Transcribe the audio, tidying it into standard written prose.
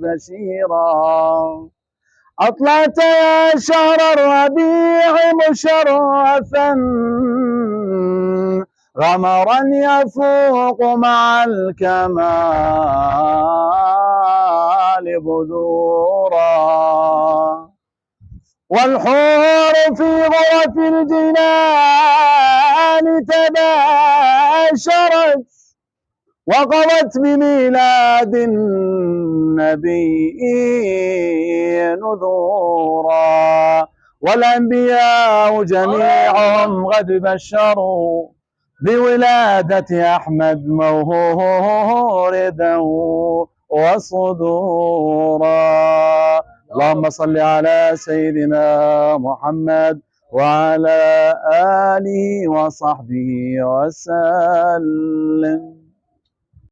بشيرا. أطلعت يا شهر الربيع مشرفا غمرا يفوق مع الكمال بدورا. والحور في غرف الجنان تباشرت وقضت بميلاد النبي نذورا. والأنبياء جميعهم قد بشروا بولادة أحمد موردا وصدورا. اللهم صل على سيدنا محمد وعلى آله وصحبه وسلم.